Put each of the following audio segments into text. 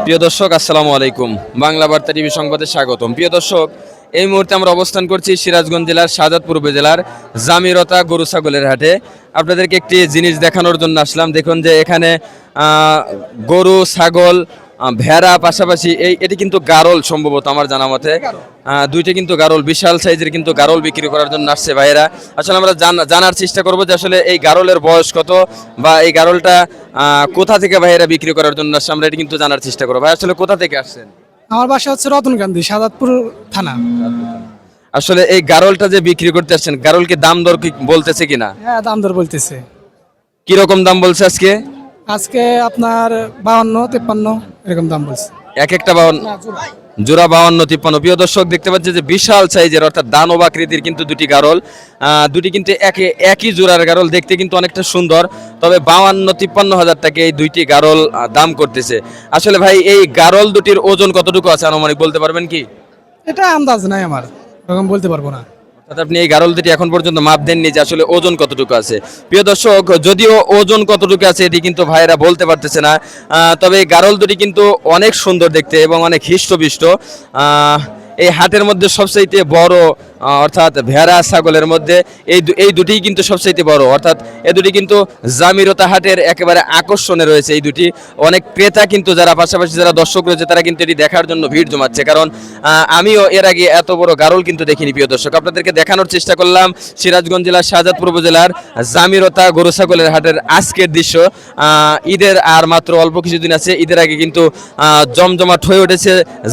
প্রিয় দর্শক আসসালামু আলাইকুম, বাংলা বার্তা টিভি সংবাদে স্বাগতম। প্রিয় দর্শক, এই মুহূর্তে আমরা অবস্থান করছি সিরাজগঞ্জ জেলার শাহাদাতপুর উপজেলার জামিরতা গরু ছাগলের হাটে। আপনাদেরকে একটি জিনিস দেখানোর জন্য আসলাম। দেখুন যে এখানে গরু ছাগল ভেড়া পাশাপাশি এটি কিন্তু গারল, সম্ভবত আমার জানা মতে দুইটা কিন্তু গারল, বিশাল সাইজের কিন্তু গারল বিক্রি করার জন্য আসছে ভাইয়েরা। আসলে আমরা জানার চেষ্টা করবো যে আসলে এই গারলের বয়স কত বা এই গারলটা কোথা থেকে ভাইয়েরা বিক্রি করার জন্য আসছে, আমরা এটি কিন্তু জানার চেষ্টা করবো। ভাই আসলে কোথা থেকে আসছেন? আমার বাসা হচ্ছে রতনকান্দি, শাহাদাতপুর থানা। আসলে এই গারলটা যে বিক্রি করতে আসছেন, গারলকে দাম দর কি বলতেছে কিনা? হ্যাঁ, দাম দর বলতেছে। কিরকম দাম বলছে আজকে? আজকে আপনার 52-53 এরকম দাম বলছে। এক একটা জোড়া 52-53। প্রিয় দর্শক দেখতে পাচ্ছি যে বিশাল সাইজের অর্থাৎ দানব আকৃতির কিন্তু দুটি গারল, দুটি কিন্তু একই জোড়ার গারল, দেখতে কিন্তু অনেকটা সুন্দর। তবে 52-53 হাজার টাকা এই দুইটি গারল দাম করতেছে। আসলে ভাই এই গারল দুটির ওজন কতটুকু আছে আনুমানিক বলতে পারবেন কি? এটা আন্দাজ নাই আমার, এরকম বলতে পারবো না। অর্থাৎ আপনি এই গারল দুটি এখন পর্যন্ত মাপ দেননি যে আসলে ওজন কতটুকু আছে। প্রিয় দর্শক, যদিও ওজন কতটুকু আছে এটি কিন্তু ভাইয়েরা বলতে পারতেছে না, তবে এই গারল দুটি কিন্তু অনেক সুন্দর দেখতে এবং অনেক হৃষ্টপুষ্ট। এই হাটের মধ্যে সবচাইতে বড় অর্থাৎ ভেড়া ছাগলের মধ্যে এই দুটিই কিন্তু সবচাইতে বড়, অর্থাৎ এই দুটি কিন্তু জামিরতা হাটের একেবারে আকর্ষণে রয়েছে। এই দুটি অনেক ক্রেতা কিন্তু যারা পাশাপাশি যারা দর্শক রয়েছে তারা কিন্তু এটি দেখার জন্য ভিড় জমাচ্ছে, কারণ আমিও এর আগে এত বড় গারল কিন্তু দেখিনি। প্রিয় দর্শক, আপনাদেরকে দেখানোর চেষ্টা করলাম সিরাজগঞ্জ জেলার শাহাদাতপুর উপজেলার জামিরতা গরু ছাগলের হাটের আজকের দৃশ্য। ঈদের আর মাত্র অল্প কিছুদিন আছে, ঈদের আগে কিন্তু জমজমাট হয়ে উঠেছে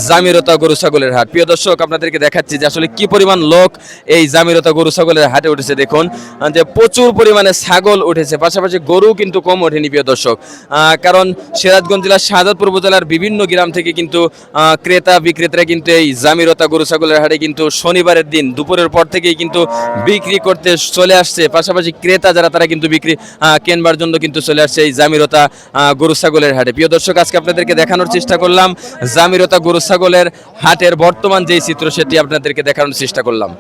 জামিরতা গরু ছাগলের হাট। প্রিয় দর্শক, আপনাদেরকে দেখাচ্ছি যে আসলে কি পরিমাণ লোক এই জামিরতা গরু ছাগলের হাটে উঠেছে। দেখুন যে প্রচুর পরিমাণে ছাগল উঠেছে, পাশাপাশি গরু কিন্তু কম ওঠেনি প্রিয় দর্শক, কারণ সিরাজগঞ্জ জেলার শাহাদাতপুর উপজেলার বিভিন্ন গ্রাম থেকে কিন্তু ক্রেতা বিক্রেতারা কিন্তু এই জামিরতা গরু ছাগলের হাটে কিন্তু শনিবারের দিন দুপুরের পর থেকেই কিন্তু বিক্রি করতে চলে আসছে। পাশাপাশি ক্রেতা যারা তারা কিন্তু বিক্রি কেনবার জন্য কিন্তু চলে আসছে এই জামিরতা গরু ছাগলের হাটে। প্রিয় দর্শক, আজকে আপনাদেরকে দেখানোর চেষ্টা করলাম জামিরতা গরু ছাগলের হাটের বর্তমান যেই চিত্র সেটি আপনাদেরকে দেখানোর চেষ্টা করলাম।